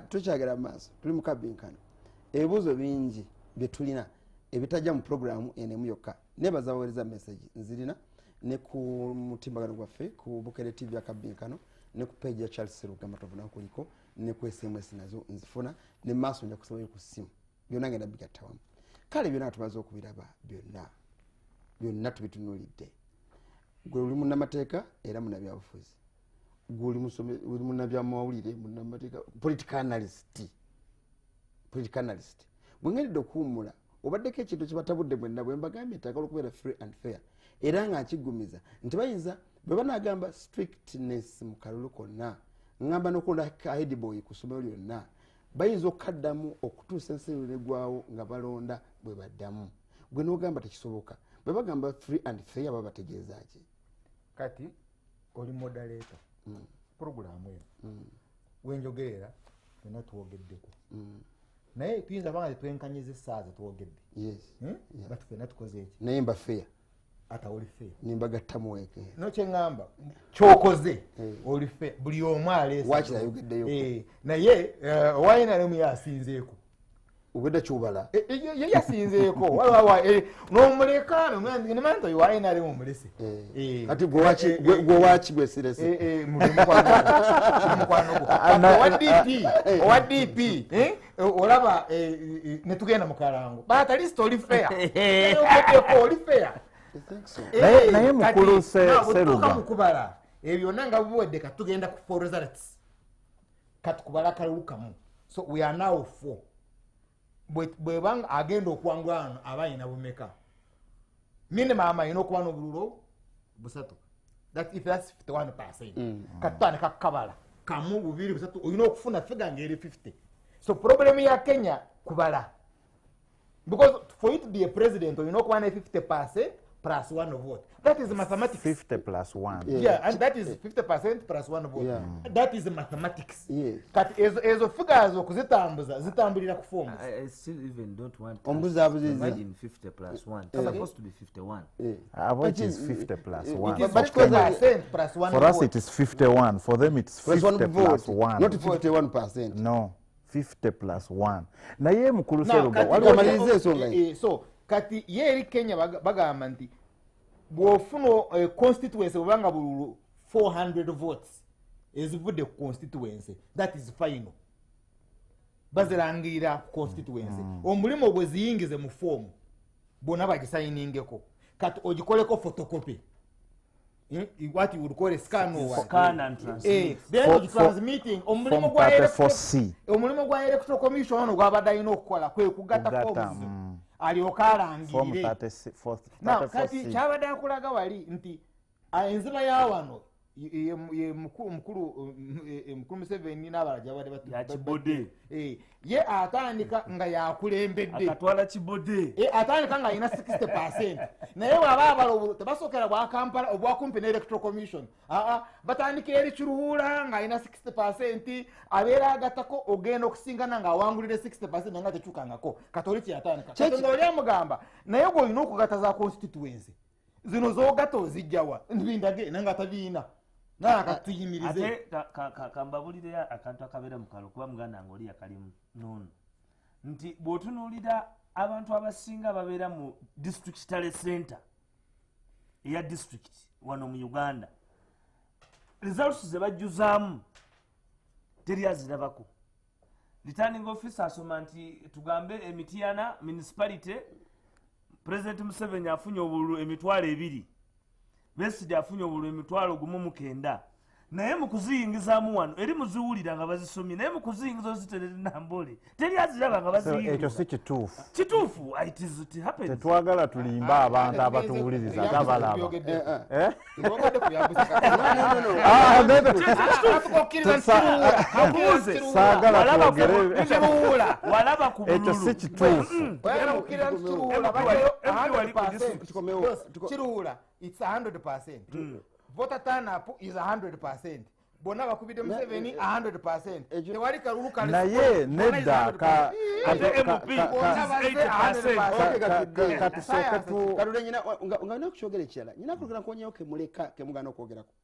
tukyagera maaso tuli mu kabinkano ebibuuzo bingi bye tulina ebitajja mu programu enemu yokka nebaza baweereza message nzirina ne ku mutimbagano gwaffe ku Bukere TV akabinkano ne ku page ya Charles Seruga matobuna kuliko ne ku SMS nazo nzifuna ne maaso nja kusaba ku simu byonna ngenda bigattawamu kale byonna tubaza okubiraba byonna tubitunulidde gwe oli munnamateeka era munnabyabufuzi gwe oli munnabyamawulire munnamateeka political analyst bwengendedde okuwummula obaddeko ekintu kibatabudde mwenna bwe mbagambye ettagala okubeera free and fair era nga nkigumiza nti bayinza bwe banagamba strictness mu kalulu konna ngamba n'okulonda headboy ku ssomero lyonna bayinza okukaddamu okutuusa ensi negwawo nga balonda bwe baddamu gwe n'ogamba tekisoboka bwe bagamba free and fair baba bategeeza ki kati oli moderator programu eyo wenjogerera fena tuwogeddeko naye tuyinza banga twenkanyiza essaaza tuwogedde batu fena tukoze eki naye mba fair ata oli fair nimbagattamu weke nokyeŋŋamba kyokoze oli fair buli omu aleese wakira ayogeddeyo naye owayinalemu yasinzeeko ubedda kyubala ye yasinzeeko n'omuleka nemanto owayinalemu omulese kati gwe waki gwe sirese mukwano owa DP olaba netugenda mu Kalango but at least oli fair oli fair naye mukulu Seruga mukubala ebyo nanga buwedde katugenda ku for results katukubala kalulu kamu so we are now 4 bwe banga agenda okwangwana abayina bumeka minimum amayina okuba n'obululu busatu that if that's 51% katutandika kukabala kamu bubiri busatu olina okufuna figure ngeri 50 so problem ya Kenya kubala because for you to be a president olina okuba ne 50% plus 1 vote. That is mathematics. 50 plus 1. Yeah, and that is 50% plus 1 vote. Yeah. That is mathematics. Yes. Kati ezo figures okuzitambuza zitambulira ku forms. I still even don't want imagine 50 plus 1. It's supposed to be 51. Which is 50 plus 1. It is 50% plus 1 For us it is 51. For them it's 50 plus 1. Not 51%. No. 50 plus 1. Na ye mukulu Seruga waliwo ensonga so kati ye eri Kenya bagamba nti bw'ofuna constituency obanga bululu 400 votes ezivudde ku constituency that is final bazirangirira constituency omulimu bwe ziyingize mu form bona bagisayiningeko kati ogikoleko photocopy what you would call a scan or scan and transmit then transmitting omulimu gwa electoral commission ono gwabadde alina okukola kwe kugatta forms alyoka alangirire kati kyabadde akulaga wali nti enziba ya wano ye mukulu Museveni n'abalaja bade yakibode ye atandika nga yakulembedde akatwala kibode atandika nga ina 60% naye waba abalo tebasokera bwa Kampala obwakumpi ne electoral commission batandika eri Kiruhura nga ina 60% abeera agatako ogenda okusingana nga awangulire 60% nga tekyukangako katoliki yatandika katonda oli amugamba naye gwe olina okugata za constituency zino zoogata ozijjawa ndibindage nanga tabiina nakatuyimirize ate kambabulire akantu akabeera mu kalo kuba muganda ng'oli yakalimu nono nti bw'otunuulira abantu abasinga babeera mu district tale center eya district wano mu Uganda results ze bajjuzaamu teri azirabako returning officer asoma nti tugambe Emitiana municipality President Museveni afunye obululu emitwalo 2 Besigye afunye obululu emitwalo 19 naye mu kuziyingizaamu wano eri muziwulira nga bazisomye naye mu kuziyingiza ziterere nambole teri aziraba nga baziyingiza ekyo si kituufu it happens tetwagala tulimba abantu abatuwuliriza gabalaba saagala twogere walaba ku bululu ekyo si kituufu Kiruhura it's 100%. Voter turn-up is 100%. Bona bakubide Museveni 100%. Tewali kalulu kale. Naye nedda ka kalule nyina nga nakukyogera ekirala nyina kulugana konyeyo ke muleka ke mugana okwogerako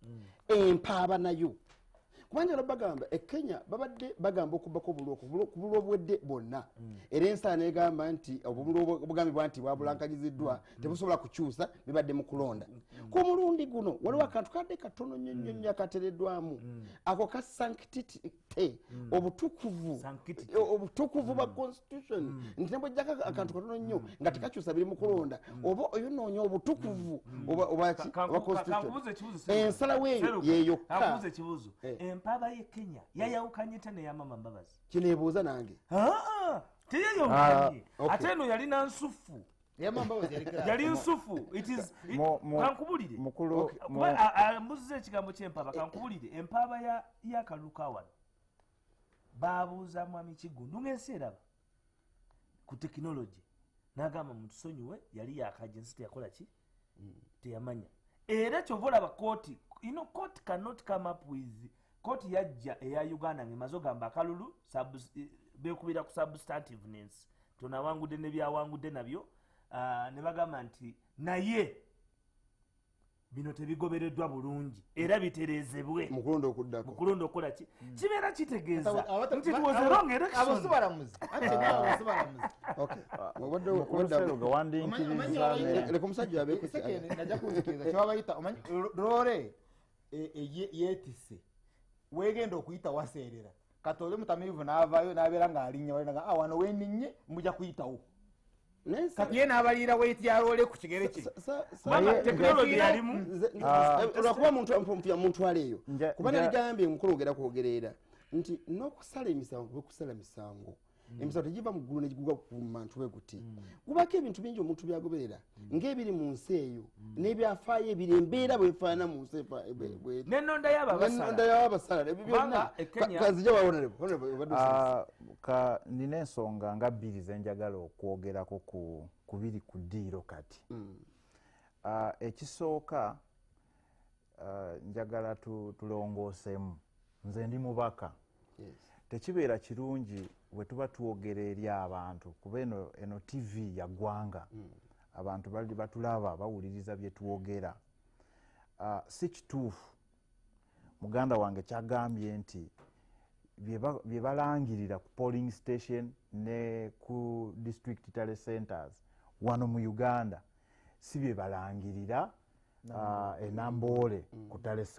empaaba nayo kubanja bagamba Kenya babadde bagamba okubako kubulwa obwedde bonna era ensaana egamba nti obulwa obugambibwa nti bwabulankanyiziddwa tebusobola kukyusa bibadde mu kulonda ku mulundi guno waliwo akantu kadde katono nnyo akatereddwamu ako ka sanctity obutukuvu bwa constitution nti nebwejjako akantu katono nnyo nga tekakyusa biri mu kulonda oba oyonoonya obutukuvu oba constitution ensalawo eyo yeyokka ekibuzo empaba ye Kenya yayawukanye te neyamama Mbabazi kineebuuza nange teyeyawukanye ate eno yalina nsufu yali nsufu kankubulire mbuziza ekigambo ky'empaba kankubulire empaba yakaluluka wano babuuza mwami Kigundu ng'ensi eraba ku tekinologi n'agamba mutusonyiwe yali yakaje ensi teyakola ki teyamanya era kyova olaba kooti court cannot come up with kooti yajja eya Uganda ng'emaze ogamba akalulu beekubira ku substantiveness tonawangudde ne byawangudde nabyo ne bagamba nti naye bino tebigobereddwa bulungi era bitereezebwe mu kulonda okuddako mu kulonda okukola ki kibeera kitegeeza nti it was a wrong election leka omusajja najja kunzikiriza kyebabayita lore yeetise weegenda okuyita waseerera kati oli mutamirivu n'avaayo n'abeera ng'alinnya walinaga wano weninnye mujja kuyitawo kati ye n'abaliira weetyaloole ku kigere kye tekinologi yalimu lwakuba muntwala eyo kuba naligambye mukulogera kwogerera nti n'okusala emisango bekusala misango emisango tegiva mu ggulu negigwa ku mantu bwe guti gubako ebintu bingi omuntu byagoberera ng'ebiri mu nsi eyo n'ebyafaayo ebiri embeera bwefaana mu nsi n'ennonda y'abasala byonna kazija nina ensonga nga bbiri ze njagala okwogerako ku biri ku ddiiro kati ekisooka njagala tulongoosemu nze ndi mubaka tekibeera kirungi bwe tuba twogera eri abantu kuba eno TV ya ggwanga abantu bali batulaba bawuliriza bye twogera si kituufu muganda wange kyagambye nti bye balangirira ku polling station ne ku district tele centers wano mu Uganda si bye balangirira enamboole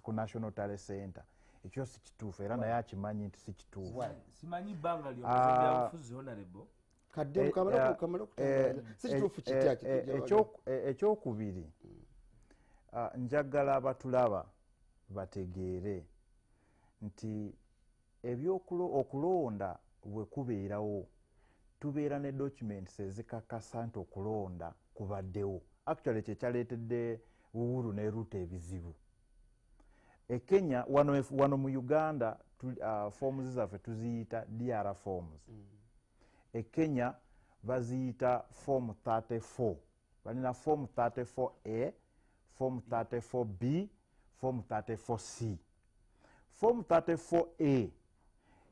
ku national tele center ekyo si kituufu era naye akimanyi nti si kituufu simanyi bbanga lyobyabufuzi honorable kadde kamala okutangaza si kituufu ekyokubiri njagala abatulaba bategeere nti okulonda bwe kubeerawo tubeera ne documents ezikakasa nti okulonda kubaddewo actually kyekyaleetedde Uhuru ne Ruto ebizibu Kenya wano mu Uganda forms zaffe tuziyita DR forms Kenya baziyita form 34 balina form 34A form 34B form 34C form 34A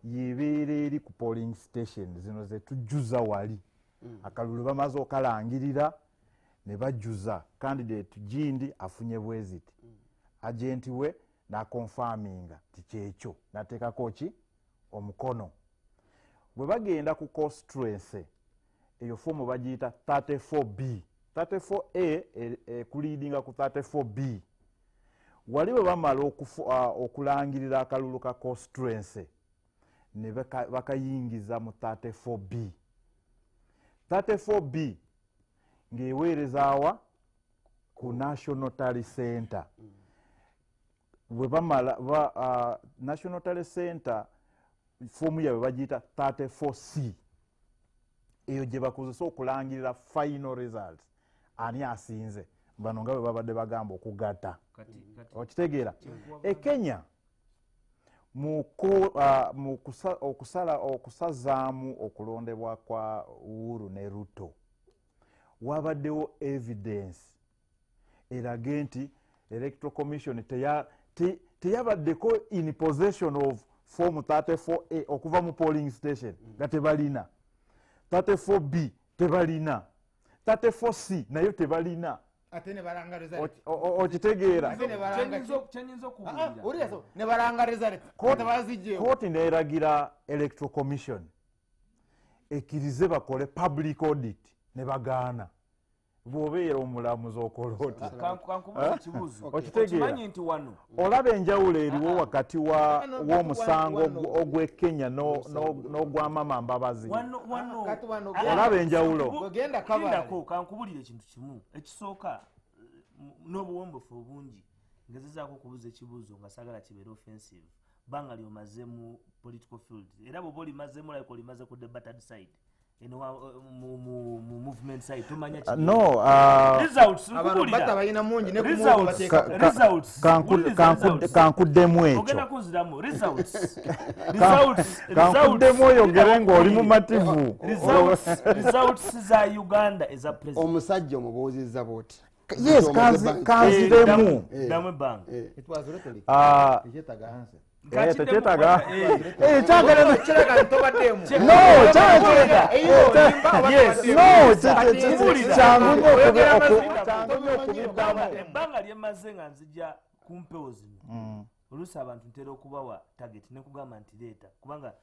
yebeera eri ku polling station zino ze tujjuza wali akalulu bamaze okalangirira ne bajjuza candidate Gindi afunye bweziti agenti we nakonfaminga tikyekyo nateekako ki omukono bwe bagenda ku constituency eyo fomu bagiyita 34B 34A kuliidinga ku 34B wali bwe bamala okulangirira akalulu ka constituency ne bakayingiza mu 34B 34B ng'eweerezaawa ku National Tally Center bwe bamala National Tally Center fomu yaabwe bagiyita 34C eyo gye bakozesa okulangirira final results ani asinze bano nga bwe babadde bagamba okugatta okitegeera Kenya okusazaamu okulondebwa kwa Uhuru ne Ruto wabaddewo evidence erage nti Electoral Commission teyabaddeko in possession of form 34A okuva mu polling station nga tebalina 34B tebalina 34C nayo tebalina ate ne balanga result okitegeera kyenyinza okuwulira uriya so ne balanga result kote bazijje kooti neeragira electoral commission ekkirize bakole public audit ne bagaana bw'obeera omulamuzi okola oti kankubula ekibuuzo okitegeera okimanyi nti wano olaba enjawulo eriwo wakati w'omusango ogw'ekenya n'ogwamama mbabazi olaba enjawulo gendako kankubulira ekintu kimu ekisooka n'obuwombefu obungi ngezezaako okubuuza ekibuuzo nga saagala kibeera offensive banga lyomaze mu political field era bwoba olimazemu like olimaze ku debated side mu movement side tumanya results balina mungi kankuddemu ekyo ogenda kunziramu results kankuddemu oyogere ng'oli mumativu results za Uganda eza president omusajja omubuuzizza bwoti yes kanziremu damu bang it was rhetoric yetaga answer tekyetaga ebbanga lyemaze nga nzija ku mpewo zino oluusi abantu ntera okubawa target nekugamba nti leeta kubanga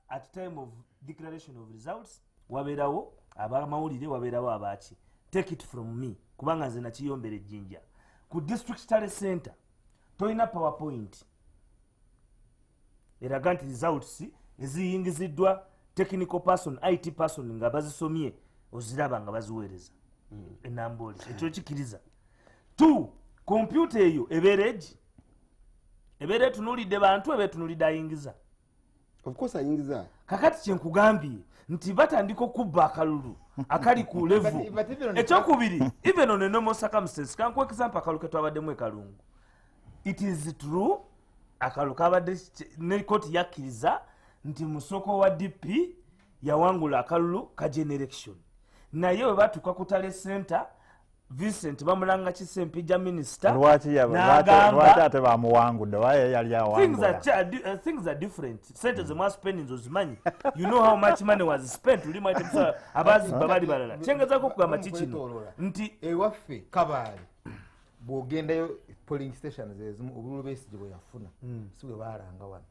at time of declaration of results wabeerawo abamawulire wabeerawo abaki take it from me kubanga nze nakiyombera ejjinja ku district tale center tolina powerpoint eraga nti results eziyingiziddwa technical person IT person nga bazisomye oziraba nga baziweereza enamboli ekyo kikiriza 2 computer eyo ebeera etunuulidde bantu eba etunuulidde ayingiza of course ayingiza kakati kyenkugambye nti batandika okubba akalulu akali ku level ekyokubiri even on a normal circumstance kankuwa example akalu ketwabaddemu ekalungu it is true akalu kabadde ne kooti yakkiriza nti musoko wa DP yawangula akalulu ka generation naye bwe batuuka ku tale center Vincent bamulanga kisempija minister lwaki ate bamuwangudde waye yali awangula things are different sente zemwa spending ozimanyi you know how much money was spent uli might abazi babali balala kyengezako kugamba kikino nti ewaffe kabaali bw'ogendayo polling stations ezimu obululu besigye bwe yafuna si bwe baalanga wano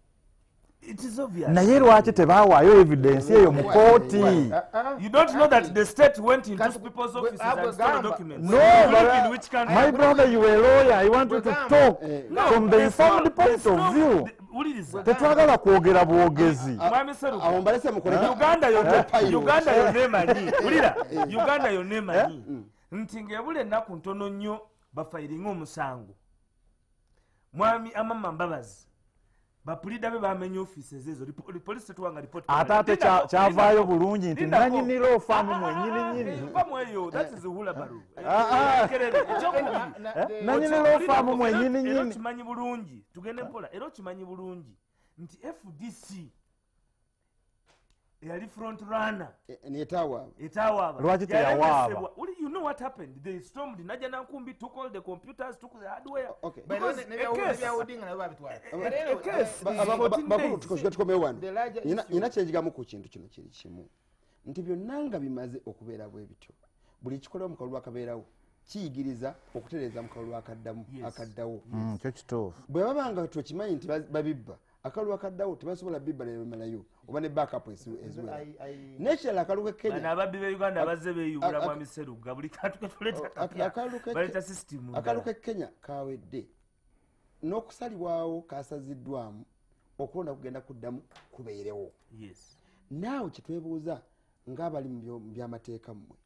it is obvious naye lwaki tebawaayo evidence eyo mu kooti you don't know that the state went into people's offices and stole documents no in which country my brother you are a lawyer I want you to talk from the informed point of view tetwagala kwogera bwogezi mwami Seruka awo mbalese mukole Uganda yonna emanyi ulira Uganda yonna emanyi nti ng'ebula ennaku ntono nnyo bafayiringa omusango mwami amama mbabazi bapulida be bamenye offices ezo police tetuwanga report ate kyavaayo bulungi nti nanyinira ofaamu mwenyini pamweyo that is hula baru nanyinira ofaamu mwenyini era kimanyi bulungi tugende mpola era kimanyi bulungi nti FDC yali front runner etawaaba lwaki teyawaaba you know what happened they stormed naja nankumbi took all the computers took the hardware ina kyenjigamu ku kintu kino kiri kimu nti byonna nga bimaze okubeera bwe bityo buli kikolwa mu kalulu akabeerawo kiyigiriza okutereeza mu kalulu akaddawo kyo kituufu bwe babanga tokimanyi nti babibba akalulu akaddawo tebasobola bibba nebamalayo oba ne backup eziwera nekirala akalu ke Kenya ababbi be Uganda bazze beeyubula mwami Seruga buli kantu ketuleta baleta system akalu ke Kenya kawedde n'okusalibwawo kasaziddwamu okulonda kugenda kuddamu kubeerewo naawe kyetwebuuza ng'abali mu byamateeka mmwe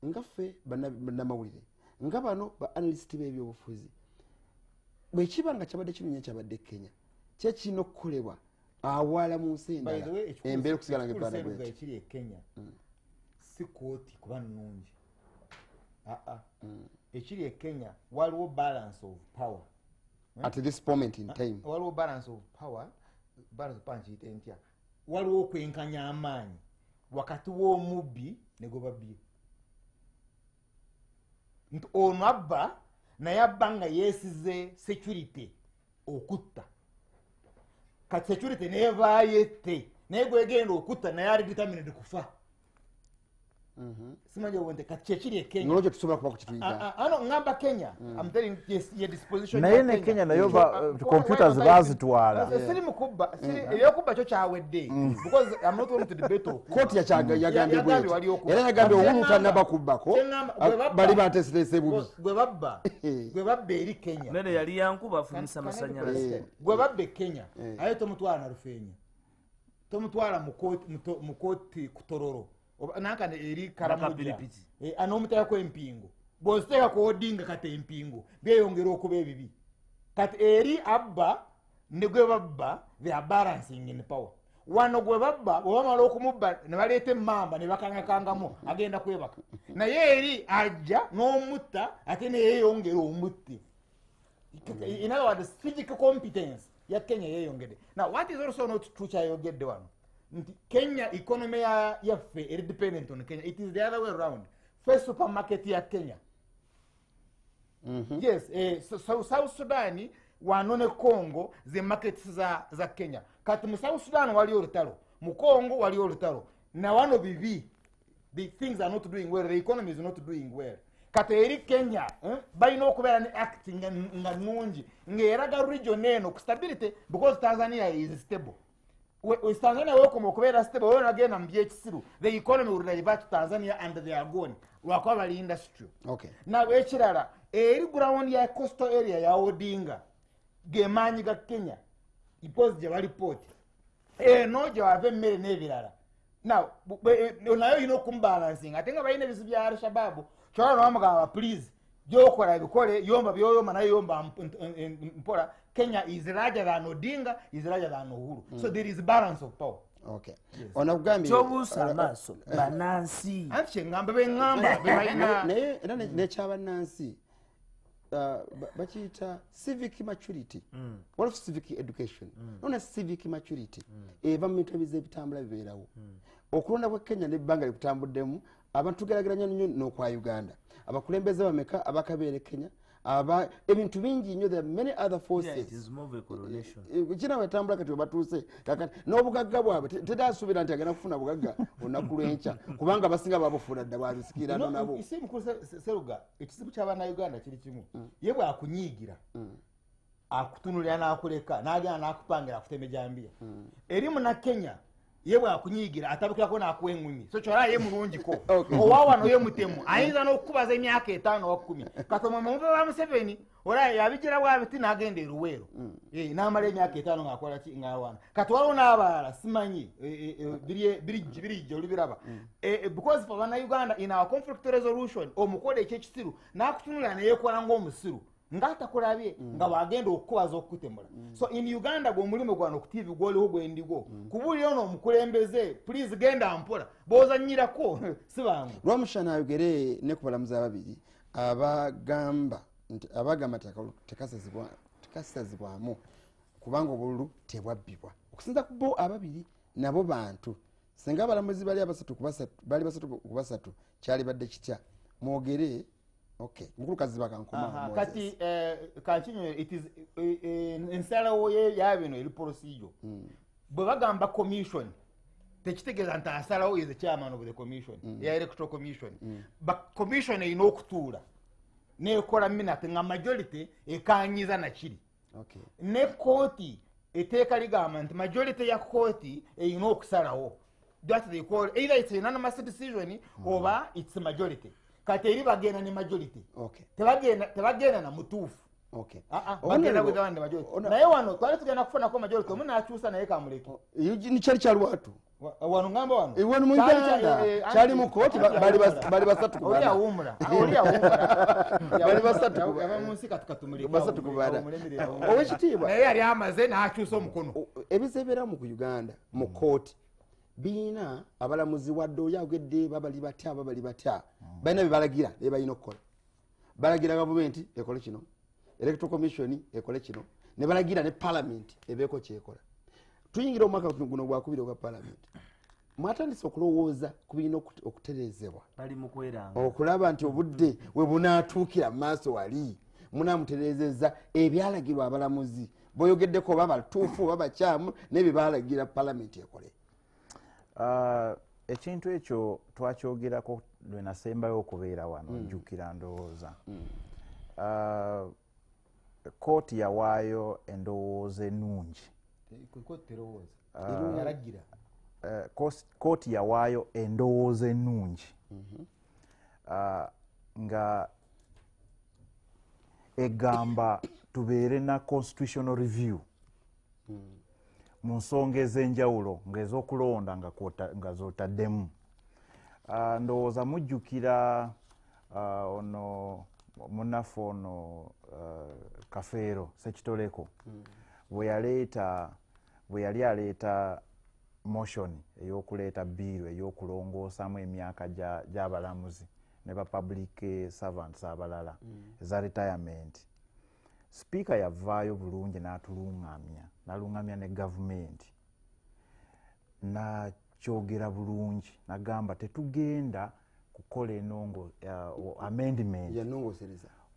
ngaffe bannamawulire nga bano ba analyst b'ebyobufuzi bwe kiba nga kyabadde kirunye kyabadde Kenya kyekirina okukolebwa awala mu nsi endala embeera okusigala nga efaana bweti ekiri e Kenya si kooti kuba nnungi ekiri e Kenya waliwo balance of power at this moment in time waliwo balance of power nkiyite ntya waliwo okwenkanya amaanyi wakati w'omubbi ne gwe babbye nti ono abba naye abba nga yeesize security okutta kati security neevaayo ette naye gwegenda okutta naye ali determined kufa simanyi obwente kati kyekiri e Kenya nolwekyo tusobola kuba ku kituyigana ano ngamba Kenya I'm telling ye disposition naye ne Kenya nayo computers bazitwala siri mukubba ebyokubba kyo kyawedde because I'm not going to debate kooti yagambye bwetyo era yagambye Uhuru tannabakubbako bali bateeseteese bubi gwe babba eri Kenya nene yali yankuba afumisa amasanyalaze gwe babba e Kenya aye tomutwala na Rufenya tomutwala mu kooti kutororo nankane eri Karamoja anomutayako empingo bwoziteeka ku Odinga kati empingo byeyongera okuba ebibi kati eri abba ne gwe babba they are balancing in power wano gwe babba bwebamala okumubba ne baleeta emmamba ne bakangakangamu agenda kwebaka naye eri ajja n'omutta ate neyeyongera omutti in other words physical competence ya Kenya yeyongedde. Now what is also not true kyayogedde wano nti Kenya economy yaffe eri dependent on Kenya. It is the other way around. First supermarket ya Kenya. Yes, so South Sudan wano ne Congo ze markets za Kenya. Kati mu South Sudan wali olutalo, mu Congo wali olutalo. Na wano bibi the things are not doing well, the economy is not doing well. Kati eri Kenya balina okubeera ne acting nga nungi ng'eraga region eno ku stability because Tanzania is stable. With Tanzania welcome okubeera stable wona agenda mu byekisiru the economy will revert to Tanzania and they are gone lwakuba bali industry. Okay. Now ekirala eri ground ya coastal area ya Odinga gemaanyi ga Kenya because gye bali port no gye wava emmere n'ebirala. Now nayo yina okumbalancing ate nga balina ebizibu bya Al-Shabaab kyolwa n'omugamba please gyokola bikole yomba byoyoma naye yomba mpola. Kenya is larger than Odinga, is larger than Uhuru. So there is balance of power. Okay. Onakugambye kyobuusa amaaso bannansi anti ngamba bengamba bebalina naye era nekyabannansi bakiyita civic maturity. What of civic education? Nona civic maturity eva mu bintu ebitambula bibeerawo. Okulonda kwa Kenya n'ebbanga likutambuddemu abantu tugerageranya nnyo n'okwa Uganda. Abakulembeze bameka abakabeere Kenya ebintu bingi nnyo. There are many other forces. Kina wetambula kati webatuuse kakati n'obugagga bwabwe tedasuubira nti agenda kufuna bugagga olunaku lw'enkya kubanga abasinga babufuula dda bwabisikirano nabo. Isi mukulu Seruga ekisibu ky'Abannayuganda kiri kimu ye bwakunyiigira akutunulira n'akuleka n'agenda n'akupangira akutema ejambiya eri muna Kenya ye bwakunyiigira atabukirako n'akuwa eŋŋumi so kyolaa ye mulungiko owawano ye mutemu ayinza n'okukubaza emyaka 5 wa 10 katoma muve wa Museveni olaa yabigira bwabiti n'agenda e Luweero n'amala emyaka 5 ng'akola ki ng'awana kati waliwo n'abalala simanyi birijjo olubiraba because for Bannayuganda in our conflict resolution omukola ekyekisiru n'akutunulira neyeekola ng'omusiru ngatakulabye nga bagenda okukubaza okutemula. So in Uganda gwo mulimu gwano ku TV gwoliho gwendigo kubulira ono omukulembeze please genda mpola bozanyirako sibangu lwamushana ayogere ne ku balamuzi ababiri abagamba tekasazibwamu kubanga obululu tebwabbibwa okusinza ku bo ababiri nabo bantu singa abalamuzi bali basatu ku basatu kyali badde kitya mwogere. Okay. Mukulukazi bakankoma kati kankinyo it is ensalawo ya bino eri procedure bwe bagamba commission tekitegeeza nti asalawo is the chairman of the commission ya electoral commission but commission erina okutuula nekola minute nga majority ekanyiza nakiri. Okay. Ne kooti eteeka ligamba nti majority ya kooti erina okusalawo that they call either it's unanimous decision oba it's majority. Kati eri bagenda ne majority. Okay. Tebagenda na mutuufu. Okay. Bagenda with the majority. Naye wano twali tugenda kufuna ko majority omuna akyusa naye kamuleke. Ni kyali kyalwatu. Wano ngamba wano. Wano mu Uganda kyali mu kooti bali basatu ku bana. Oli awumula. Bali basatu ku bana. Abamunsi katumuleke. Basatu ku bana. Owekitiibwa. Naye yali amaze n'akyusa omukono. Ebisebeera mu Uganda mu kooti biina abalamuzi wadde oyagedde babali batya balina bebalagira balina okukola. Balagira gavumenti ekole kino, electoral commission ekole kino, ne balagira ne parliament ebeeko kyekola. Tuyingira omwaka guno gwakubiri ogwa parliament mwatandise okulowooza ku birina okutereezebwa bali mu kweranga okulaba nti obudde we bunaatuukira mu maaso wali munaamutereezezza ebyalagirwa abalamuzi boyogeddeko oba batuufu oba bakyamu n'ebyo baalagira parliament ekole. ekintu ekyo twakyogerako lwe nasembayo okubeera wano njjukira ndowooza kooti yawaayo endowooza ennungi kooti yawaayo endowooza ennungi nga egamba tubeere na constitutional review mu nsonga ez'enjawulo ng'ez'okulonda nga z'otaddemu. Ndowooza mujjukira ono munnaffe ono Kafeero Ssekitoleko bwe yali aleeta motion ey'okuleeta biiru ey'okulongoosamu emyaka gy'abalamuzi ne ba public servants abalala eza retirement. Sipiika yavaayo bulungi n'alungamya ne gavumenti n'akyogera bulungi n'agamba tetugenda kukola amendment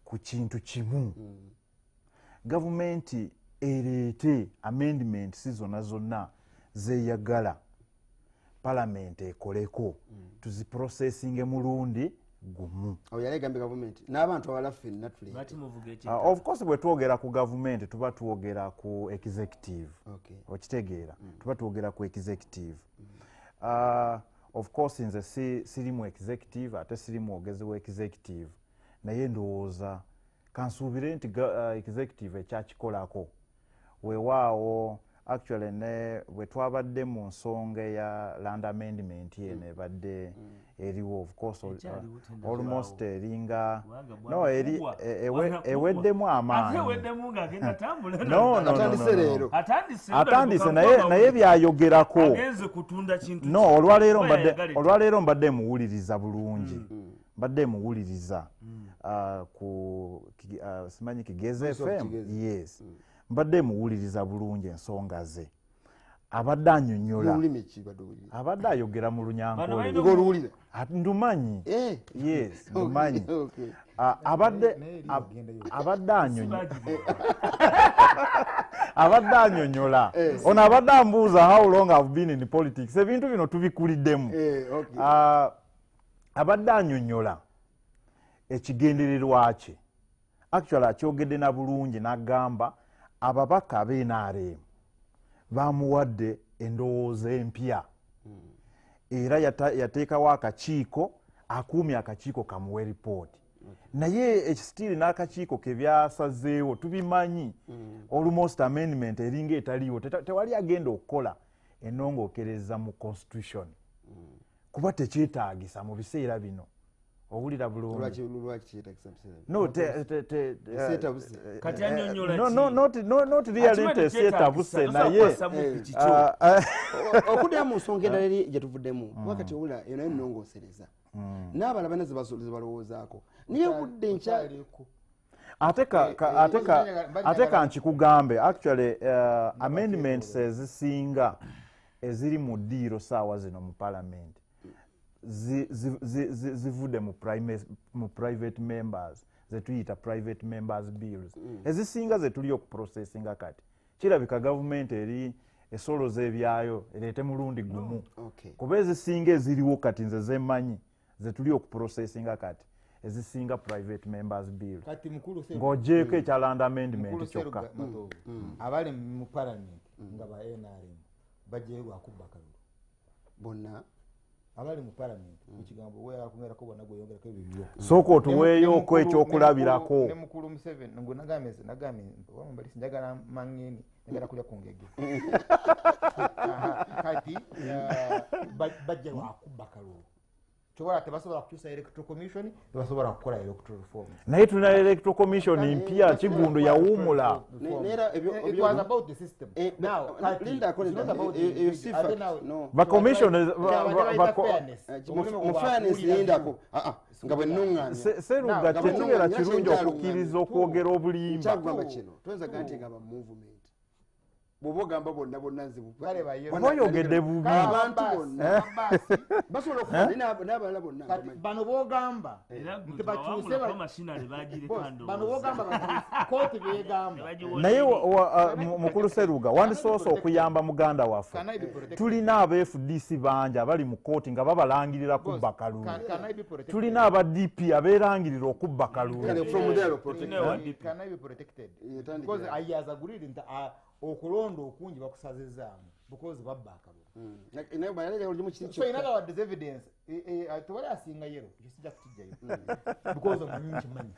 ku kintu kimu. Gavumenti ereete amendment si zonna zeeyagala palamenti ekoleko tuziprocessinge mulundi gumu. Yalegambye gavumenti n'abantu abalaffe of course bwe twogera ku gavumenti tuba twogera ku executive. Okitegeera tuba twogera ku executive. Of course nze siri mu executive ate siri mwogezi wa executive naye ndowooza kansuubire nti executive ekyakikolako weewaawo actually ne bwe twabadde mu nsonga ya land amendment yene ebadde eriwo of course almost eringa no eweddemu amaanyi atandise naye byayogerako no olwaleero mbadde muwuliriza bulungi mbadde muwuliriza ku simanyi Kigezi FM yes mbadde muwuliriza bulungi ensonga ze abadde annyonnyola abadde ayogera mu Lunyankole ndumanyi yes ndumanyi abadde annyonnyola ono abadde ambuuza how long I've been in politics ebintu bino tubikuliddemu abadde annyonnyola ekigendererwa kye actually akyogedde na bulungi n'agamba ababaka ab'NRM bamuwadde endowooza empya era yateekawo akakiiko akuumye akakiiko kamuwe ripooti naye ekisitiiri n'akakiiko ke byasazeewo tubimanyi almost amendment eringa etaliiwo tewali agenda okukola ennongookereza mu constitution kuba tekyetaagisa mu biseera bino owulira bulungi not really teseetabuse naye okuddayo mu nsonga endala eri gye tuvuddemu wakati owulira eno ennongoosereza n'abala bana zebalowoozaako naye budde nkya ate kankikugambe actually amendments ezisinga eziri mu ddiiro saawa zino mu palamenti zivudde mu private members zetuyita private members bills ezisinga zetuli okuprocessinga kati kirabika gavumenti eri esoloza ebyayo ereete mulundi gumu kuba ezisinga eziriwo kati nze zemanyi zetuli okuprocessinga kati ezisinga private members bill ng'ogyeko ekya land amendment kyokka abali mu parliament nga ba NRM bajjeyo lwakubba kalulu bonna abali mu parliament mukigambo weyakungerako bonna gweyongerako ebyo sooka otuweeyoko ekyokulabirako ne mukulu Museveni ngo nagambye wambali sinjagala mangeni njagala kulya ku ngege kati bajja lwakubba kalulu kyobala tebasobola kukyusa electoral commission tebasobola kukola electoral reform naye tulina electoral commission mpya Kigundu yawuumula it was about the system now ba commission mu fairness lindako nga bwe nnungana seruga tekibeera kirungi okukkiriza okwogera obulimba kyagamba kino tuyinza gati nga ba movement bw'oba ogamba bonna nze Kale bayo. Oyogedde bubi. abantu bonna Basi. basobola okufa n'abalala bonna Kati bano bogamba era nti bakyuse gwe mashinari bagireko bano bogamba bakyuse kooti begamba. naye mukulu Seruga wandisoose okuyamba muganda waffe Can I be protected? tulina aba FDC bangi abali mu kooti nga babalangirira kubba kalulu Can I be protected? tulina aba DP abeerangirira okubba kalulu Kale, from there Can I be protected? Because I has agreed nti okulonda okungi bakusazizaamu because babba akalulu. naye bayalaga olimu kiri So in other words, there's evidence. Tewali asinga yero kisijja kukijjayo because omanyi nkimanyi.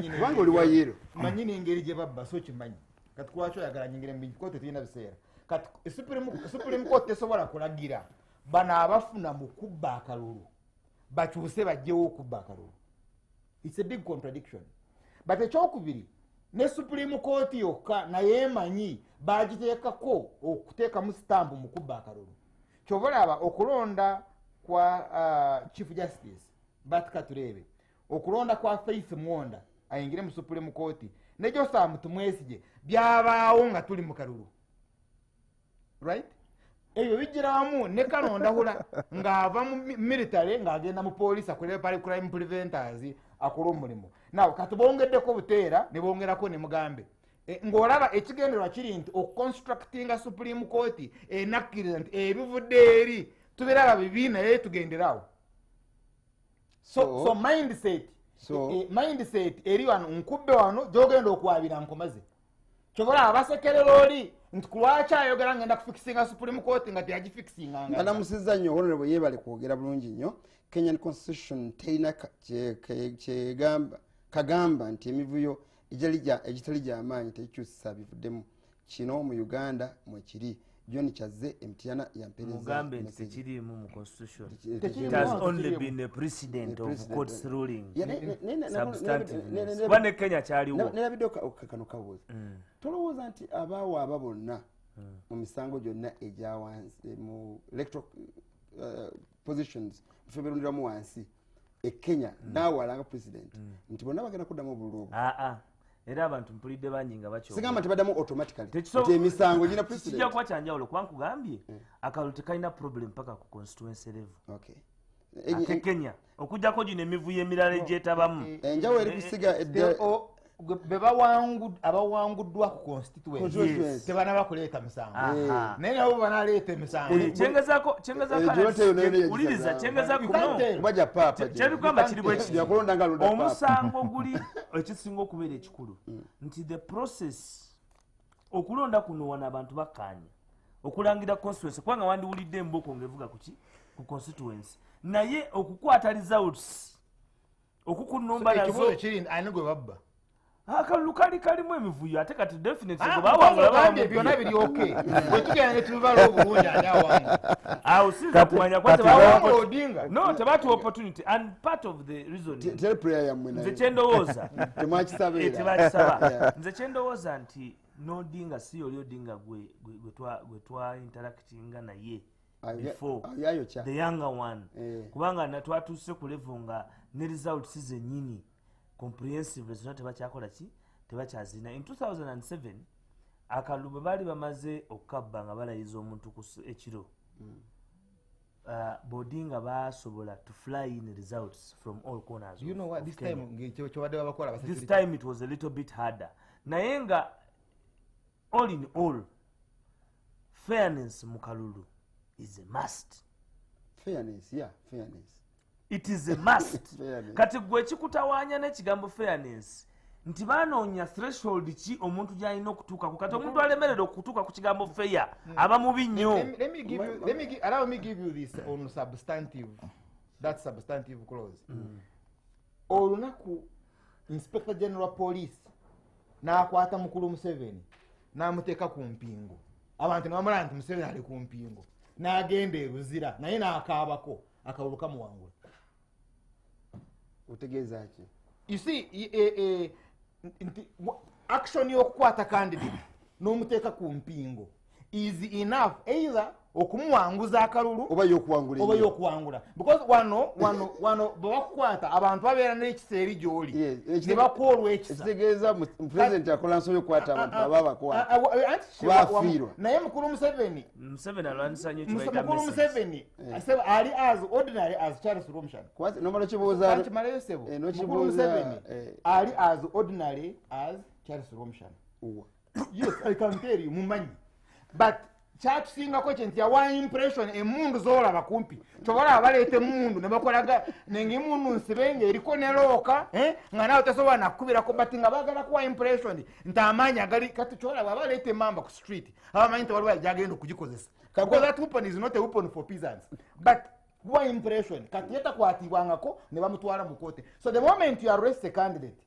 kubanga oli wa yero Manyi n'engeri gye babba so kimanyi. Kati kwaki oyagala nyingire mu kooti tulina biseera. Kati Supreme Court tesobola kulagira bano abafuna mu kubba akalulu bakyuse bajjewo okubba akalulu. It's a big contradiction. But ekyokubiri ne Supreme Court yokka naye emanyi bagiteekako okuteekamu stamp mu kubba akalulu. Kyobalaba okulonda kwa Chief Justice Batika Turebe, okulonda kwa Faith Mwonda ayingire mu Supreme Court ne Joseph Tumwesige byabaawo nga tuli mu kalulu. Right? Ebyo bijjira wamu ne kalonda hula ng'ava mu military ng'agenda mu police akolera crime preventers akola omulimu. Naw kati bongeddeko buteera ne bongerako ne mugambe. Ng'olaba ekigendererwa kiri nti okuconstructinga Supreme Court enakkiriza nti ebivudde eri tubeera babibi naye tugenderawo. So mindset eri wano nkubbe wano gy'ogenda okwabira nkomaze. Kyobola abasekerera oli nti kulwaki ayogera ngenda kufikisinga Supreme Court nga teyagifikisinganga. banamusizza nnyo honorable yeebale kwogera bulungi nnyo. Kenyan Constitution terina kagamba nti emivuyo egitali gy'amaanyi tekikyusisa bivuddemu. Kino mu Uganda mwekiri. John Kyazze emitiana yampereza mugambe nti tekiriimu mu constitution. It has only been a precedent of court's ruling. Substantive. Kuba ne Kenya kyaliwo. Nerabidde kano kabuuza. Tolowooza nti abaawo aba bonna mu misango gyonna egya wansi mu electoral positions ffe berundiramu wansi e Kenya naawe walanga president nti bonna bagenda kuddamu obululu obwo. Era abantu mpulidde bangi nga bakyo. Sigamba nti baddamu automatically. Nti emisango gina president. Kijja kuba kyanjawulo kuba nkugambye akalulu tekalina problem mpaka ku constituency level. Okay. Ate Kenya okujjako gino emivuyo emirala egyetabamu. Enjawulo eri kusiga abawanguddwa ku constituency tebanaba kuleeta misango. Naye nabo banaleeta emisango. Uliriza kyengezaako kubajja paapa. Kyebigamba kiri bwe kiti. Yakulonda nga alonda paapa. Omusango guli ekisinga okubeera ekikulu nti the process okulonda kuno wana abantu bakkaanya okulangira constituency kubanga wandiwulidde emboko ng'evuga ku constituency naye okukwata results okukunumba nazo ekibuzo kiri ani gwe babba akalulu kalimu emivuyo ate kati definitely byonna biri okay bwe tugenda ne tubibala obulungi ani awangu awo sinza kumanya no tebatuwa opportunity and part of the reason tell prayer yammwe nze kyendowooza temakisabeera tebakisaba nze kyendowooza nti n'Odinga si oli Odinga gwe twa interactinga naye before the younger one kubanga twatuuse ku level nga ne results zennyini comprehensive zonna tebakyakola ki tebakyazina. In 2007 akalulu bwe baali bamaze okukabba nga balayiza omuntu ekiro Bodinga basobola to fly in results from all corners. You know what, this time this time it was a little bit harder naye nga all in all fairness mu kalulu is a must. Fairness. It is a must. Kati gwe kikutawaanya n'ekigambo fairness nti banoonya threshold ki omuntu gy'alina okutuukako kati omuntu alemerera okutuuka ku kigambo fair aba mubi nnyo. Allow me give you this on substantive clause. Olunaku Inspector General Police n'akwata mukulu Museveni n'amuteeka ku mpingo abantu ne bamala nti Museveni ali ku mpingo n'agenda ebuzira naye n'akaabako akawulu kamuwangula. Utegeeza ki? You see action y'okukwata candidate n'omuteeka ku mpingo is enough either okumuwanguza akalulu oba yokuwangula because wano bwebakukwata abantu babeera n'ekisa eri gy'oli ne bakuwa olw'ekisa ekitegeeza president akola nsonyi okukwata abantu baba bakwata naye mukulu Museveni ali as ordinary as Charles Rumshan nomala kibuuza kimalayo sebo mukulu Museveni ali as ordinary as Charles Rumshan yes I can tell you mumanyi but kyatusingako kye nti yawa impression emundu zolaba kumpi kyobalaba baleeta emundu ne bakolaga nenga emundu nsibenga eriko ne looka nga nawe tasobola nakukubirako but nga baagala kuwa impression nti amaanyi agali kati kyolaba baleeta emamba ku street abamanyi nti waliwo gyagenda okugikozesa because that weapon is not a weapon for peasants but kuwa impression kati yetakwatibwangako ne bamutwala mu kote so the moment you arrest a candidate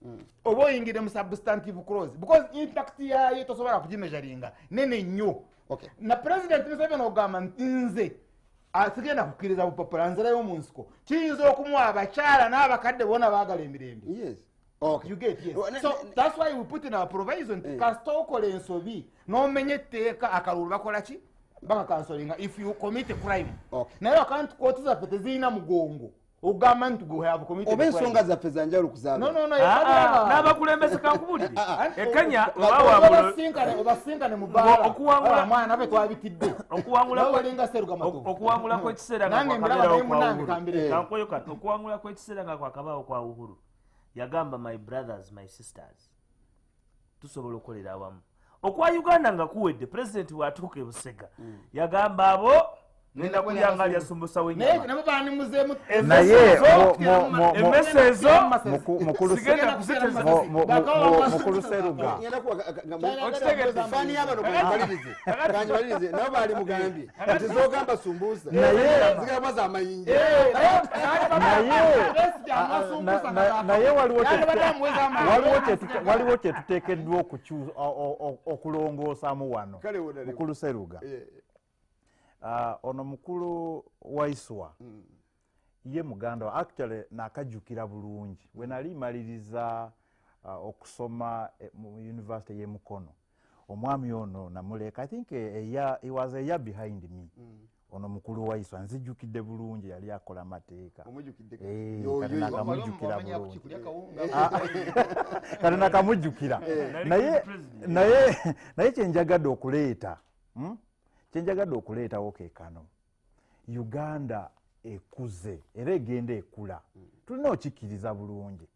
oba oyingire mu substantive clause because impact yayo tosobola kugimeasuringa nene nnyo na president Museveni ogamba nze asigenda kukkiriza bupapula nzirayo mu nsiko kiyinza okumuwa abakyala n'abakadde bona baagala emirembe you get so that's why we put in our provision kasita okola ensobi n'omenya etteeka akalulu bakola ki bakakansolinga if you commit a crime naye akanti kooti zaffe tezirina mugongo ogamba nti gwe have committed oba ensonga zaffe zanjawulo kuzaala n'abakulembeze kankubulire ekenya obasinkane mu baala mwana nafe twabitidde okuwangula kw'ekiseera okuwangula kw'ekiseera nga kwakabaawo kwa Uhuru yagamba my brothers my sisters tusobola okukolera awamu okwa Uganda nga kuwedde president bw'atuuka e Busega yagamba abo nenda kulyanga lyasumbusa wenyama naye emesezo mukulu Seruga fani y'abano kanyibalirize nabo baali mugambye nti zogamba sumbusa zigamba za mayinja naye waliwo kyetuteekeddwa okulongoosamu wano mukulu Seruga ono mukulu Waiswa ye muganda actually nakajjukira bulungi we nali maliriza okusoma mu university ye Mukono omwami ono namuleka I think he was a year behind me ono mukulu Waiswa nzijjukidde bulungi yali akola mateeka kati nakamujjukira bulungi kati nakamujjukira naye kyenjagadde okuleeta kyenjagadde okuleetawo keekano Uganda ekuze era egenda ekula tulina okikkiriza bulungi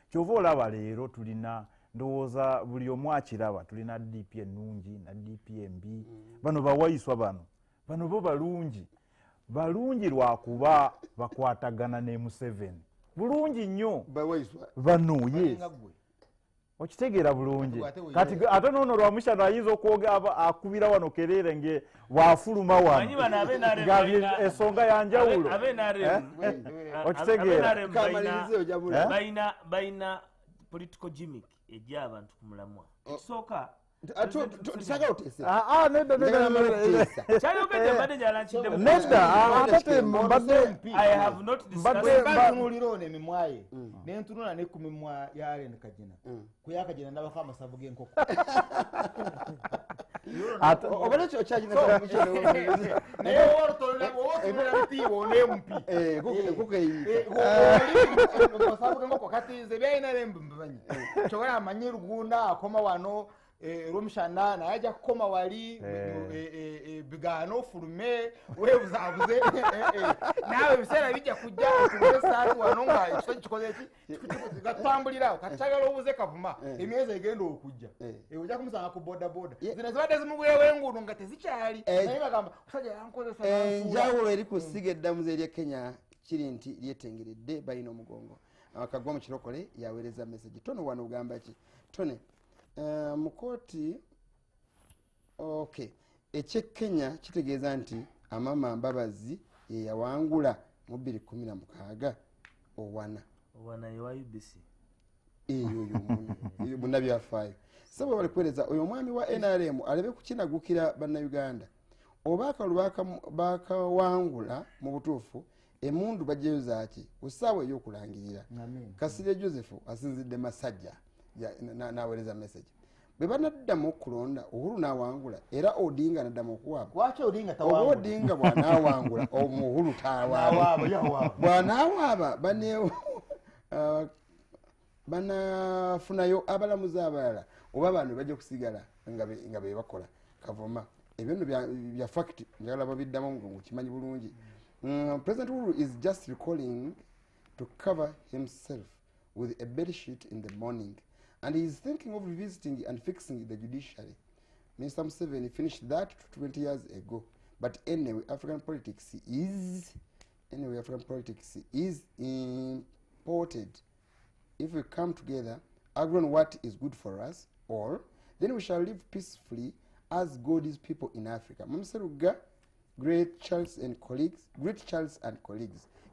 kyova olaba leero tulina ndowooza buli omu akiraba tulina DP ennungi na DP embi bano bawaiswa bano bo balungi lwakuba bakwatagana ne Museveni bulungi nnyo bano yes okitegeera bulungi kati ate noono lwamushano ayinza okwoga akubira wano Kerere nge wafuluma wano ensonga yanjawulo okitegeera bayina political gimmick ejja abantu ku mulamwa ekisooka nuliraone emimwaye nentunula ne ku mimwa ya Allen Kagina kuyakagina nabako amasavu g'enkoko kati byalina lembumbanyi kyobola amanyi Lugunda akoma wano Rumshana naye ajja kukoma wali bigano fulume webuzabuze nawe ebiseera bijja kujja okubuza esaati wano nga ekisozi kikoze eki gatambulirawo kati kyagala obuze kavuma emyezi egenda okujja ojja kumusanga ku bodaboda zino zibadde zimugwewo enguudo nga tezikyali naye bagamba omusajja yankozesa enjawulo eri ku ssiga eddamuzi erya Kenya kiri nti lyetengeredde balina omugongo akagwa mu kirokole yaweereza message tono wano ogamba ki tone mukooti ekyekenya kitegeeza nti Amama Mbabazi yeyawangula mu 2016 owana ewa UBC eyo munnabyafaayo sabo bali kuweereza oyo omwami wa NRM alebe kukinagukira bannayuganda oba akalu bakawangula mu butuufu emundu bajjeyo zaaki ku ssaawa ey'okulangirira Kasirye Joseph asinzidde Masajja naweereza message bwe banaddamu okulonda Uhuru n'awangula era Odinga n'addamu okuwaaba lwaki Odinga oba tawangula Odinga bw'anaawangula Uhuru tawaaba bw'anawaaba banafunayo abalamuzi abalala oba bano bajja kusigala nga be bakola kavuma ebyo nno bya fact njagala babiddamu ngo kimanyi bulungi. President Uhuru is just recalling to cover himself with a bed sheet in the morning, and he is thinking of revisiting and fixing the judiciary. Mr. Museveni finished that 20 years ago. But anyway, African politics is imported. If we come together, agree on what is good for us all, then we shall live peacefully as God's people in Africa. Mamseruga, great Charles and colleagues.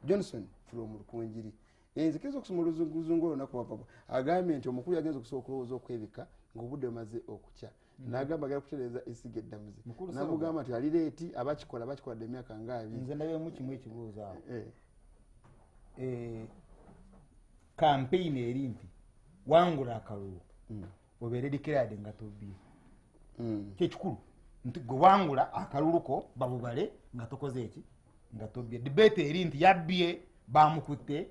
Johnson from Rukunjiri. Nzikiza okusoma oluzunguzungu olunaku lwapapa agambye nti omukulu yagenza okusooka okulowooza okwebika ng'obudde bumaze okukya n'agamba agala kutereeza essiga eddamuzi n'amugamba nti alireeti abakikoladde emyaka nga 2. Nze ndabyemu kimu ekibuuzo awo kampeyini eri nti wangula akalulu obeere declared nga tobbye kyekikulu nti gwe wangula akaluluko babubale nga tokoze eki nga tobbye. Debate eri nti yabbye bamukutte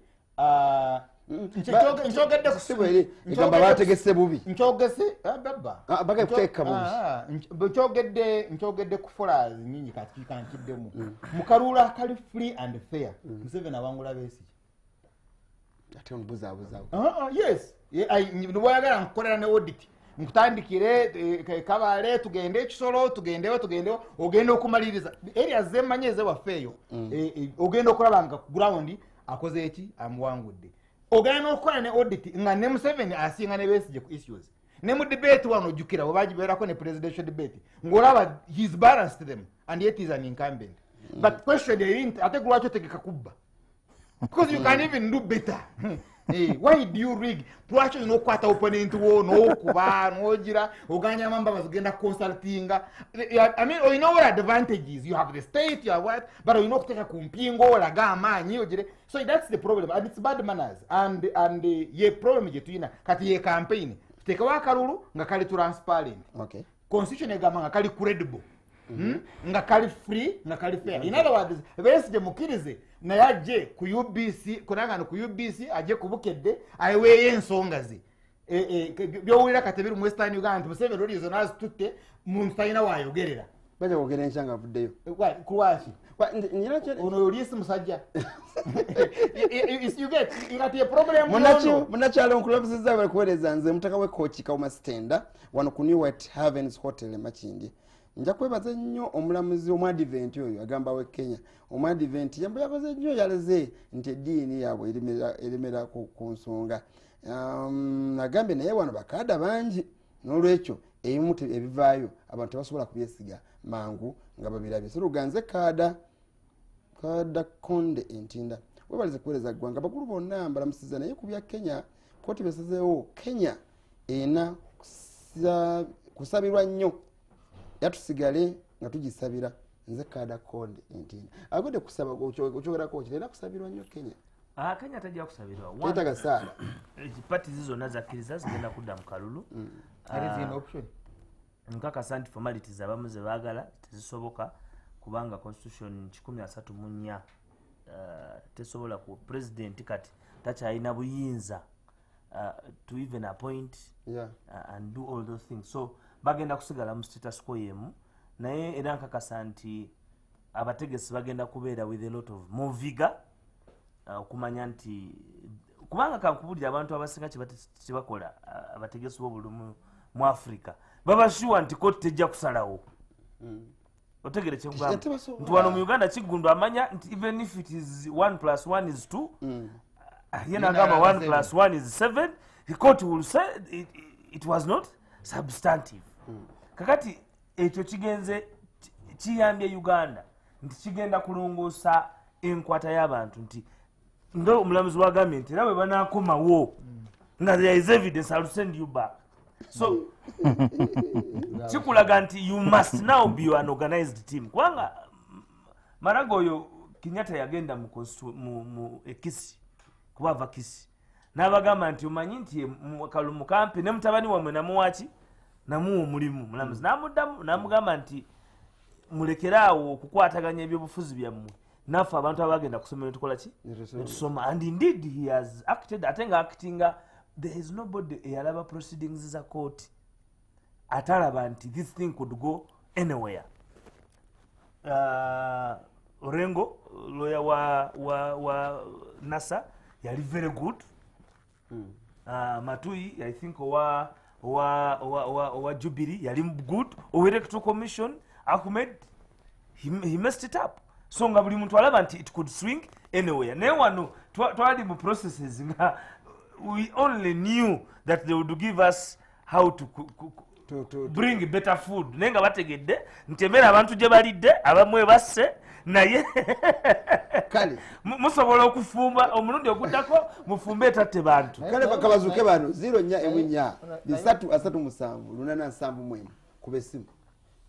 egamba bategese bubi nkyogedde ku followers nyingi kati kankiddemu mu kalulu akali free and fair Museveni awangula Besigye ate omubuzaabuzawo yes bwayagala nkukolera ne audit nkutandikire Kabale tugende Ekisolo tugendewo ogenda okumaliriza areas zemanyi ezewafeeyo ogenda okulaba nga ku ground akoze eki amuwangudde ogenda n'okukola ne audit nga ne Museveni asinga ne Besigye ku issues ne mu debate wano ojjukira bwe bagibeerako ne presidential debate ng'olaba he's balanced them and yet is an incumbent but question eri nti ate lwaki otegeka kubba because you can even do better. Why do you rig? Lwaki olina okukwata opponent wo n'okuba n'ogira oganya mamba bazigenda consulting. I mean olina all advantages. You have the state, you have what, but olina okuteeka ku mpingo olaga amaanyi ogire. So that's the problem and it's bad manners and ye problem gye tulina kati ye campaign tuteekawo akalulu nga kali transparent. Okay. Constitution egamba nga kali credible. Nga kali free nga kali fair. In other words Besigye mukirize naye ajje ku UBC kunangano ku UBC ajje kubukedde ayiweeyo ensonga ze byowulira kati biri mu Western Uganda nti Museveni olizo nazitutte muntu talina waayogerera bajja kwogera enkyanga avuddeyo kulwaki ono oliisi musajja ngati problem munakyalo nkulabuzizza balikuweereza nze mutaka w'ekkoki Kawuma Stenda wano ku New White Havens Hotel Makindye. Nja kwebaza nnyo omulamuzi omwadivent oyo agambawo Kenya omwadivent yabaze nnyo yalaze nti eddiini yaabwe erimera ku nsonga agambye naye wano bakaada bangi n'olwekyo ebimu ebivaayo abantu tebasobola kubyesiga mangu nga babirabye so luganze kaada Konde Entinda webalize kuweereza ggwanga bakulu bonna mbalamusiza naye ku bya Kenya kooti besazeewo Kenya ena kusabirwa nnyo yatusigale nga tugisabira nze kaada Konde Entinda agode kusaba okyogerako kirina kusabirwa nnyo Kenya. Kenya tajja kusabirwa tetaga saala pati zizonna zakkiriza zigenda kudda mu kalulu nkakasa nti formalities abamu ze baagala tezisoboka kubanga constitution 134 tesobola ku president kati takyalina buyinza to even appoint and do all those things so bagenda kusigala mu status quo yemu naye era nkakasa nti abategesi bagenda kubeera with a lot of more vigor okumanya nti kubanga kankubulira abantu abasinga kibakola abategesi b'obulumu mu Africa babashuwa nti kooti tejja kusalawo otegere kyengamba nti wano mu Uganda Kiggundu amanya nti even if it is 1 + 1 is 2 yena agamba 1 + 1 is 7 the court will say it was not substantive kakati ekyo kigenze kiyambye Uganda nti kigenda kulongoosa enkwata y'abantu nti ndo omulamuzi wagambye nti era bwe banaakomawo nga there is evidence I'll send you back so kikulaga nti you must now be an organized team kubanga Marago oyo Kenyatta yagenda mu Ekisi kubava Kisi n'abagamba nti omanyi nti mu kampi ne mutabani wamwe namuwaki namuwa omulimu mulamuzi namuddamu namugamba nti mulekeraawo okukwataganya ebyobufuzi byammwe naffe abantu abagenda kusoma netukola ki netusoma and indeed he has acted ate nga actinga there is nobody eyalaba proceedings za court atalaba nti this thing could go anywhere. Orengo lawyer wa NASA yali very good. Matui I think wa Jubilee yali good. Electoral Commission Ahmed he messed it up. So nga buli muntu alaba nti it could swing anywhere. Naye wano twali mu processes nga we only knew that they would give us how to bring better food. Naye nga bategedde nti emmere abantu gye balidde abamwe basse naye kale musobola okufumba omulundi oguddako mufumbe etatte bantu kale bakabazuke bano 0 3 ku besimu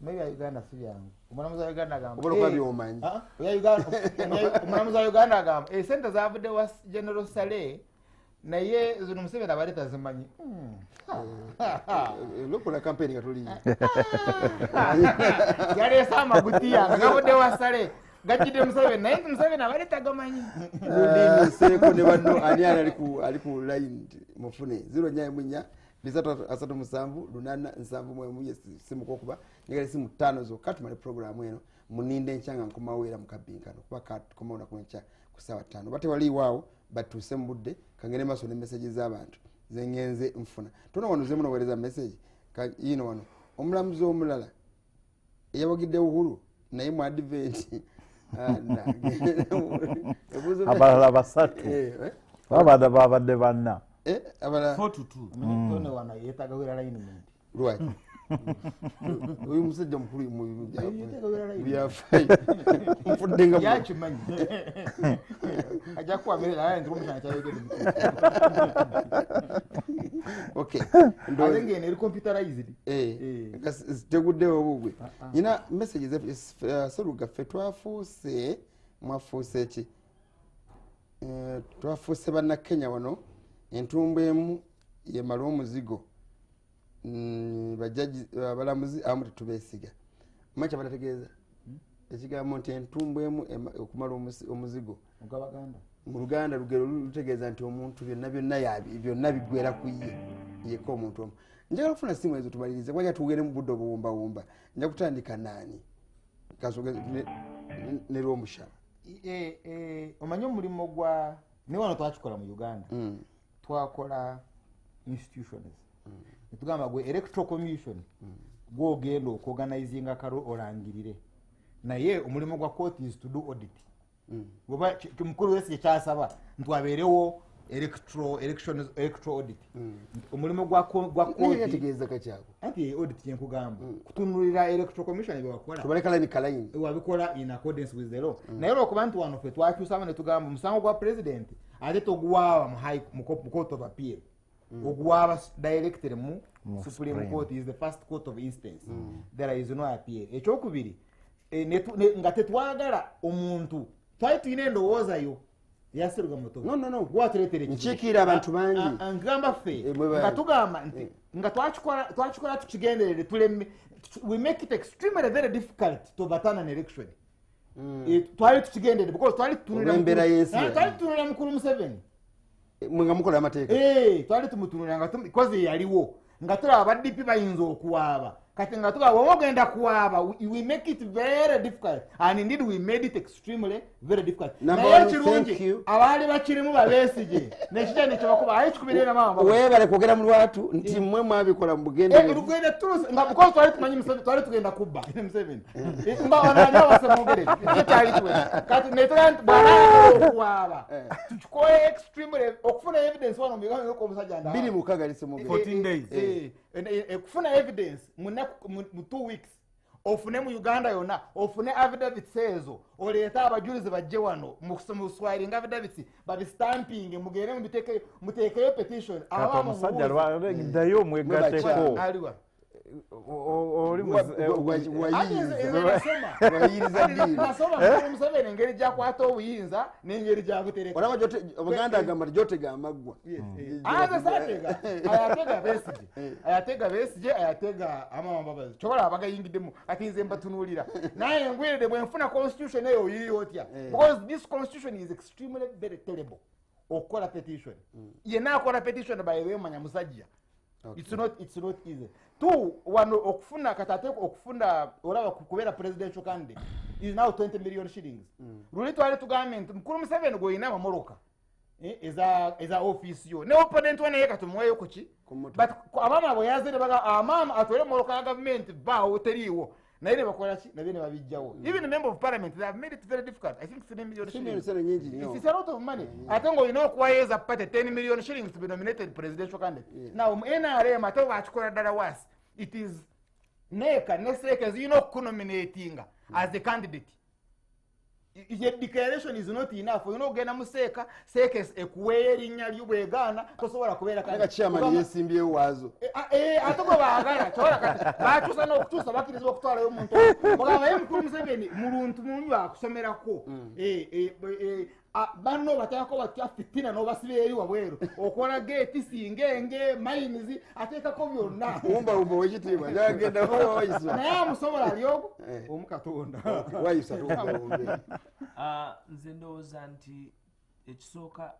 maybe Uganda si byangu omulamuzi wa Uganda agamba obola kuba byomanyi omulamuzi wa Uganda agamba esente zavudde wa General Saleh naye zino Museveni abali tazimanyi lokola campaign katoli yaleesa amagutiya nga gavudde wa Saleh gajjidde Museveni naye Museveni abali tagamanyi seeko ne banno ani ali ku line mufune 0 3 simu kokuba nigale simu 5 zokka tumale programu eno muninde nkyanga nkomawera mukabinkano kuba komaona kuncha kusawa 5 bate wali waawo batuse mbudde kangene maso ne messages z'abantu zengenze mfuna tuna wano zemu nowereza message yino wano omulamuzi omulala eyawagidde Uhuru naye mu advent abalala basatu babadde banna abala 4-2 tone wana yetaga wera alignment lwaki uyu musajja mukuru mu byafai mfudde nga yakimanyi ajja kuwamerera naye ndikumusana cyayogedde okay ndenge ne computerized teguddewo obugwe nyina messages seruga fe twafuuse mwafuuse ki twafuuse banna Kenya wano entumba emu yemala omuzigo bajaji abalamuzi amu tetubesiga macha batategeeza ekigambo nti entumba emu okumala omuzigo mu Luganda lugero lutegeeza nti omuntu byonna bigwera ku yeko omuntu omu njagala kufuna simu ezo tumalirize kwaja tugere mu budde obuwumba nja kutandika nani kasoge ne lwomushala omanyi omulimu gwa ne wano twakikola mu Uganda twakola institutions tugamba gwe electoral commission gwogenda okuorganizinga karo orangirire naye omulimu gwa court is to do audit goba mukuru wese kyasaba ntwaberewo electoral audit omulimu gwa court yategeeza kakyako anti audit yenkugamba kutunulira electoral commission ebyakola tubalekala ni kalaini wabikola in accordance with the law naye okubantu wano fe twakyusama ne tugamba musango gwa president ate togwawa mu court of appeal ogwaba directed mu Supreme Court is the first court of instance there is no appeal ekyokubiri nga tetwagala omuntu twali tuyina endowoozayo yasiruga moto no gwatuleetere nkiikira abantu bangi ngamba ffe nga tugamba nti nga twakikola tukigenderere tuleme we make it extremely very difficult to overturn an election twali tukigenderere because twali tutunulira mukulu Museveni mwenga mukola amateeka twali tumutunulira nga because yaliwo nga tulaba baddipi bayinza okuwaaba kati nga tulaba wogenda kuwaaba we make it very difficult and indeed we made it extremely very difficult naye kirungi abaali bakirimu babeesige nekijja nekyebakuba aye kikubirire namama webale kwogera mu lwatu nti mmwe mwabikola mu bugendere lugende turusi nga because twali tumanyi Museveni twali tugenda kubba Museveni nga wananya wasemwogere kyali kiwe kati netera nti bwana okuwaaba tukikole extremely okufuna evidence wano mbigambo yoko omusajja ndaba 26 lisemwogere 14 days kufuna evidence mu 2 weeks ofune mu Uganda yona ofune affidavits ezo oleeta abajulizi bajje wano mu swearing affidavits babi stamping mugere mutekeyo petition abamusajja lwagdayo mwegateko aliwa oli wayiriza ddiini nasoma Museveni engeri gyakwata obuyinza n'engeri gyabutereka olaba omuganda agamba ti gyotega amaggwa aze saatega ayatega Besigye ayatega Amama kyobola abagayingiddemu ati nze mbatunuulira naye engwiride bwe nfuna constitution eyo oyiri otya because this constitution is extremely very terrible okukola petition yenna akola petition bayewe manya musajja it's not easy tu wano okufuna katate okufuna olaba kubeera presidential candidate is now 20 million shillings luli twali tu government mukulu Museveni goyina amamoroka eza office yo ne opponent wana yeka tumweyo kuki but abama abo yazire baga amama atwele moroka ya government bawo teriwo na ile bakola ki na bene babijjawo even member of parliament they have made it very difficult I think 3 million shillings it's a lot of money atengo you know kwayeza pate 10 million shillings to be nominated presidential candidate now NRM ato achikola dala was it is neka neseke you know nominating as the candidate. Your declaration is not enough. You know, gena museka seke ekuweye linnya lyubwegana tosobola kubeera kanga chairman yesimbye wazo atoko baagala chola kati bachusa n'okutuusa bakkiriza okutwalayo omuntu mugamba ye mukulu Museveni muluntu munyu akusomerako banno batayako batya fitina n'obasibe eri wabweru okola gate singenge mines ateekako byonna umba wekitiibwa nagenda wayisa naye amusobola alyogo omukatonda wayisa nze ndowooza nti ekisooka